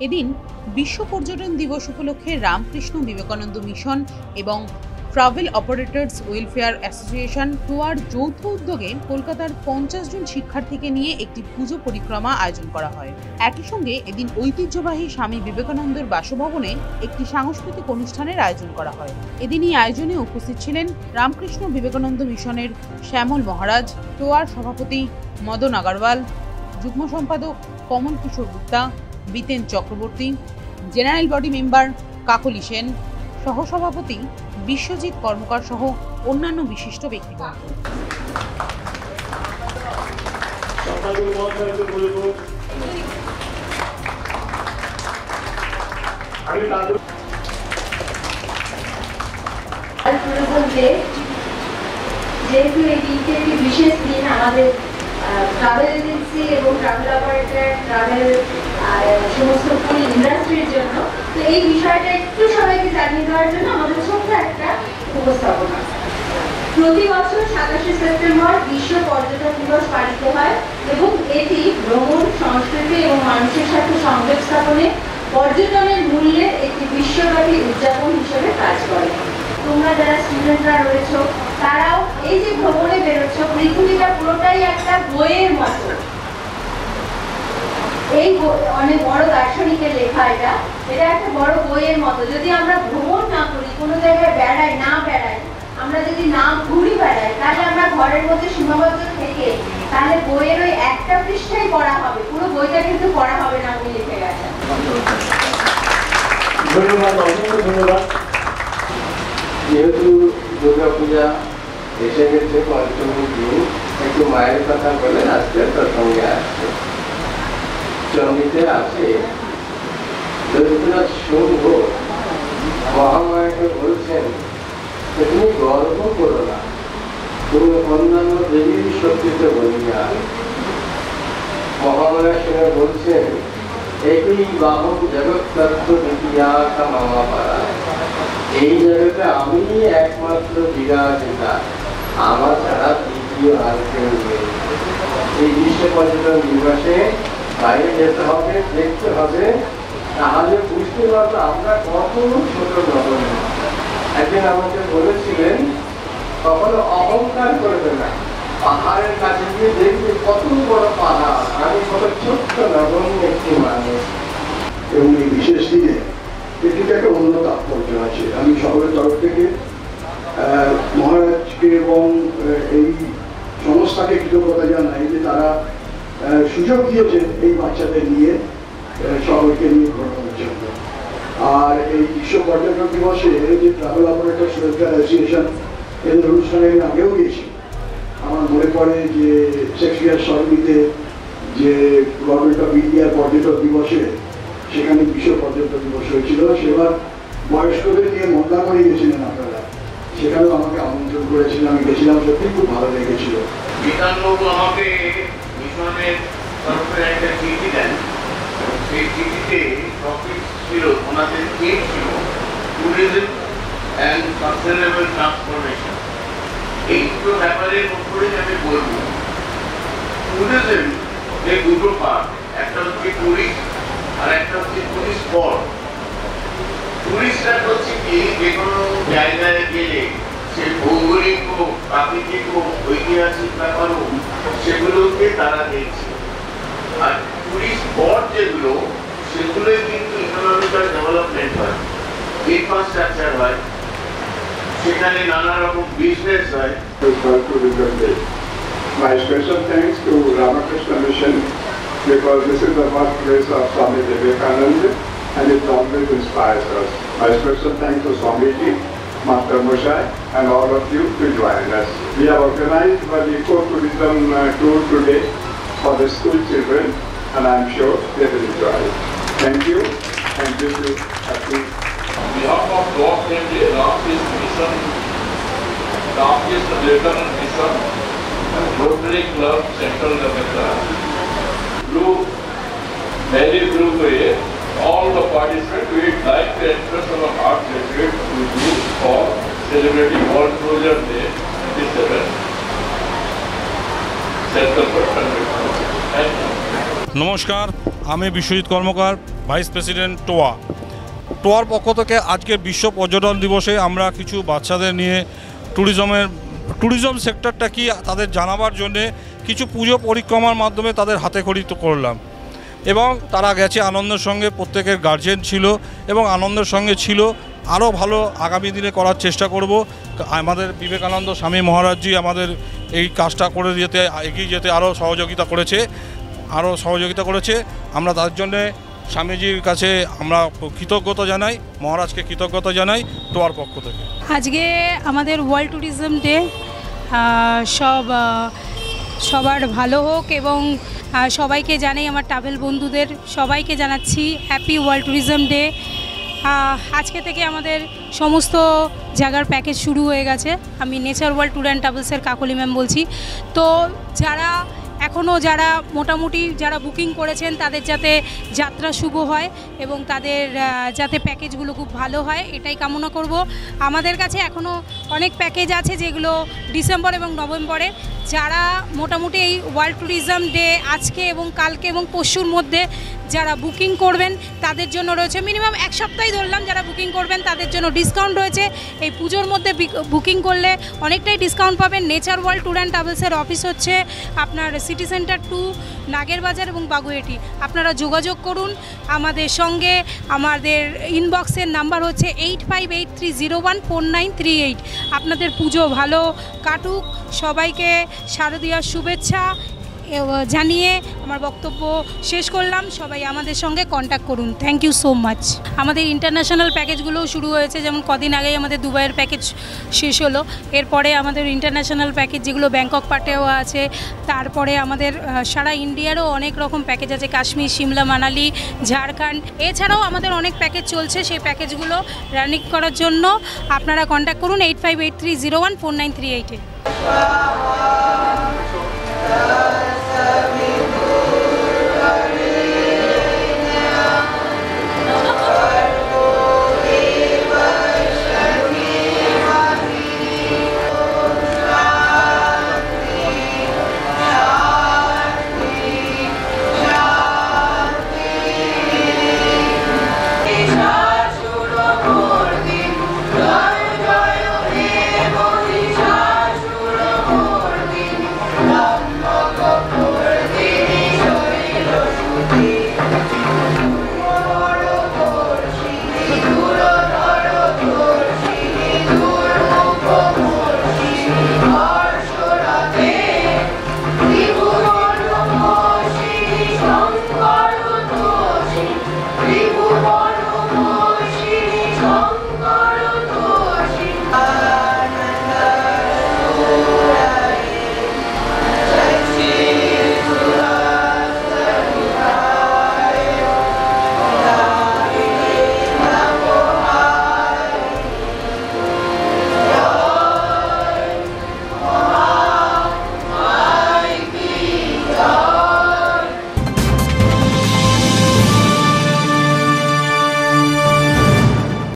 এদিন বিশ্ব পর্যটন দিবস উপলক্ষে রামকৃষ্ণ বিবেকানন্দ মিশন এবং ট্রাভেল অপারেটরস ওয়েলফেয়ার অ্যাসোসিয়েশন টোয়ার যৌথ উদ্যোগে কলকাতার 50 জন শিক্ষার্থীকে নিয়ে একটি পুজো পরিক্রমা আয়োজন করা হয়। একই সঙ্গে এদিন ঐতিহ্যবাহী স্বামী বিবেকানন্দের বাসভবনে একটি সাংস্কৃতিক অনুষ্ঠানের আয়োজন করা হয়। এদিন এই আয়োজনে উপস্থিত ছিলেন রামকৃষ্ণ বিবেকানন্দ মিশনের শ্যামল মহারাজ, টোয়ার সভাপতি মদন আগরওয়াল, যুগ্ম সম্পাদক Kamal Kishore Gupta, Biten Chakraborty, general body member Kakoli Sen, সহসভাপতি বিশ্বজিৎ কর্মকার সহ অন্যান্য বিশিষ্ট ব্যক্তিবর্গ। যেহেতু এই দিনটি একটি বিশেষ দিন, আমাদের ট্রাভেল এজেন্সি এবং ট্রাভেল অপারেটর, ট্রাভেল সমস্ত ফুল ইন্ডাস্ট্রির জন্য, তো এই বিষয়টা একটু সবাইকে জানিয়ে দেওয়ার জন্য আমাদের ছোট্ট একটা উপস্থাপনা। প্রতি বছর 27শে সেপ্টেম্বর বিশ্ব পর্যটন দিবস পালিত হয় এবং এটি ভ্রমণ, সংস্কৃতি এবং মানুষের সাথে সংযোগ স্থাপনে পর্যটনের মূল্যের একটি বিশ্বব্যাপী উদযাপন হিসেবে কাজ করে। তোমরা যারা স্টুডেন্টরা রয়েছো তারাও এই যে ভ্রমণে বেরোচ্ছ, পৃথিবীটা পুরোটাই একটা বইয়ের মতো। এই অনেক বড় দার্শনিকের লেখা, এটা একটা বড় বইয়ের মতো। যদি আমরা ভ্রমণ না করি, কোনো জায়গায় বেড়াই, আমরা যদি না ঘুরি বেড়াই, তাহলে আমরা ঘরের মধ্যে সীমাবদ্ধ থেকে তাহলে বইয়ের ওই একটা পৃষ্ঠাই পড়া হবে, পুরো বইটা কিন্তু পড়া হবে না। উনি লিখে গেছেন। ধন্যবাদ। যেহেতু দুর্গা পূজা এসে গেছে, পঞ্চমী দিন, একটু মায়ের কথা বলে আজকে প্রসঙ্গে আসছে। জমিতে আছে রবীন্দ্রনাথ শুভ মহামায়াকে বলছেন তুমি গর্ব করো না, তুমি অন্যান্য দেবীর শক্তিতে বলিয়া। মহামায়া শুনে বলছেন একই বাহন জগৎ তত্ত্ব বিদ্যা মামা পাড়া, এই জগতে আমি একমাত্র বিরাজিতা, আমার ছাড়া দ্বিতীয় আর কেউ নেই। এই বিশ্ব পর্যটন দিবসে বাইরে যেতে হবে, দেখতে হবে, তাহলে বুঝতে পারবো আমরা কত ছোট নগণ্য। একদিন আমাকে বলেছিলেন কখনো অহংকার করবে না, পাহাড়ের কাছে গিয়ে দেখবে কত বড় পাহাড়, আমি কত ছোট্ট নগণ্য একটি মানুষ। এবং এই বিশেষ দিনে এটিতে একটা অন্য তাৎপর্য আছে। আমি শহরের তরফ থেকে মহারাজকে এবং এই সংস্থাকে কৃতজ্ঞতা জানাই যে তারা সুযোগ দিয়েছেন এই বাচ্চাদের নিয়ে শহরকে নিয়ে ঘোরানোর জন্য। আর এই বিশ্ব পর্যটন দিবসে যে ট্রাভেল অপারেটরস ওয়েলফেয়ার অ্যাসোসিয়েশন এদের অনুষ্ঠানে আমি আগেও গেছি। আমার মনে পড়ে যে শেক্সপিয়ার সরণিতে যে গভর্নমেন্ট অফ ইন্ডিয়ার পর্যটন দিবসে সেখানে বিশ্ব পর্যটন দিবস হয়েছিল, সেবার বয়স্কদের নিয়ে মন্দারমণি গেছিলেন আপনারা, সেখানেও আমাকে আমন্ত্রণ করেছিলেন, আমি গেছিলাম, সত্যি খুব ভালো লেগেছিল। বিধানবাবু আমাকে মিশনের তরফে একটা চিঠি দেন, সেই চিঠিতে টপিক ছিল, ওনাদের থিম ছিল ট্যুরিজম অ্যান্ড সাস্টেনেবল ট্রান্সফরমেশন। এই দুটো ব্যাপারের উপরে আমি বলবো। ট্যুরিজম এর দুটো পার্ট, একটা হচ্ছে ট্যুরিস্ট আর একটা হচ্ছে ট্যুরিস্ট স্পট। ট্যুরিস্টরা হচ্ছে কি, যে কোনো জায়গায় গেলে সে ভৌগোলিক হোক, প্রাকৃতিক হোক, ঐতিহাসিক ব্যাপার হোক, সেগুলোকে তারা দেখছে। আর টুরিস্ট স্পট যেগুলো, সেগুলোই কিন্তু ইকোনমিক্যাল ডেভেলপমেন্ট হয়, ইনফ্রাস্ট্রাকচার হয়, সেখানে নানা রকম বিজনেস হয়। My special thanks to Ramakrishna Mission because this is the birthplace of Swami Vivekananda and it always inspires us. My special thanks to Swamiji, Master Moshai and all of you to join us. We have organized the eco-tourism tour today for the school children and I am sure they will enjoy it. Thank you and wish you happy. On behalf of Lord Henry Ramkrishna Mission, Ramkrishna Vivekananda Mission and Rotary Club Central Lametta, very blue way, all the participants would like to express our heart gratitude to you for celebrating World Closure Day 27 September 2020. Thank you. নমস্কার, আমি বিশ্বজিৎ কর্মকার, vice president টোয়ার পক্ষ থেকে আজকের বিশ্ব পর্যটন দিবসে আমরা কিছু বাচ্চাদের নিয়ে ট্যুরিজম সেক্টরটা কি তাদের জানাবার জন্যে কিছু পুজো পরিক্রমার মাধ্যমে তাদের হাতে খড়ি করলাম এবং তারা গেছে আনন্দের সঙ্গে, প্রত্যেকের গার্জেন ছিল এবং আনন্দের সঙ্গে ছিল। আরও ভালো আগামী দিনে করার চেষ্টা করব। আমাদের বিবেকানন্দ স্বামী মহারাজজি আমাদের এই কাজটা করে যেতে, এগিয়ে যেতে আরও সহযোগিতা করেছে। আমরা তার জন্যে স্বামীজির কাছে আমরা কৃতজ্ঞতা জানাই, মহারাজকে কৃতজ্ঞতা জানাই টোয়ার পক্ষ থেকে। আজকে আমাদের ওয়ার্ল্ড ট্যুরিজম ডে, সবার ভালো হোক এবং সবাইকে জানাই, আমার ট্রাভেল বন্ধুদের সবাইকে জানাচ্ছি হ্যাপি ওয়ার্ল্ড ট্যুরিজম ডে। আজকে থেকে আমাদের সমস্ত জায়গার প্যাকেজ শুরু হয়ে গেছে। আমি নেচার ওয়ার্ল্ড ট্যুর অ্যান্ড ট্রাভেলসের কাকলি ম্যাম বলছি। তো যারা মোটামুটি যারা বুকিং করেছেন তাদের যাতে যাত্রা শুভ হয় এবং তাদের যাতে প্যাকেজগুলো খুব ভালো হয় এটাই কামনা করব। আমাদের কাছে এখনও অনেক প্যাকেজ আছে যেগুলো ডিসেম্বর এবং নভেম্বরে, যারা মোটামুটি এই ওয়ার্ল্ড ট্যুরিজম ডে আজকে এবং কালকে এবং পরশুর মধ্যে যারা বুকিং করবেন তাদের জন্য রয়েছে মিনিমাম এক সপ্তাহই ধরলাম, যারা বুকিং করবেন তাদের জন্য ডিসকাউন্ট রয়েছে। এই পুজোর মধ্যে বুকিং করলে অনেকটাই ডিসকাউন্ট পাবেন। নেচার ওয়ার্ল্ড ট্যুর অ্যান্ড ট্রাভেলসের অফিস হচ্ছে আপনার সিটি সেন্টার 2, নাগের বাজার এবং বাগুইআটি। আপনারা যোগাযোগ করুন আমাদের সঙ্গে। আমাদের ইনবক্সের নাম্বার হচ্ছে 8583014938। আপনাদের পুজো ভালো কাটুক, সবাইকে শারদীয়ার শুভেচ্ছা জানিয়ে আমার বক্তব্য শেষ করলাম। সবাই আমাদের সঙ্গে কন্ট্যাক্ট করুন। Thank you so much. আমাদের ইন্টারন্যাশনাল প্যাকেজগুলোও শুরু হয়েছে, যেমন কদিন আগেই আমাদের দুবাইয়ের প্যাকেজ শেষ হলো। এরপরে আমাদের ইন্টারন্যাশনাল প্যাকেজ যেগুলো ব্যাংকক পার্টেও আছে, তারপরে আমাদের সারা ইন্ডিয়ারও অনেক রকম প্যাকেজ আছে, কাশ্মীর, সিমলা, মানালি, ঝাড়খণ্ড। এছাড়াও আমাদের অনেক প্যাকেজ চলছে, সেই প্যাকেজগুলো রানিং করার জন্য আপনারা কন্ট্যাক্ট করুন 8583014938-এ।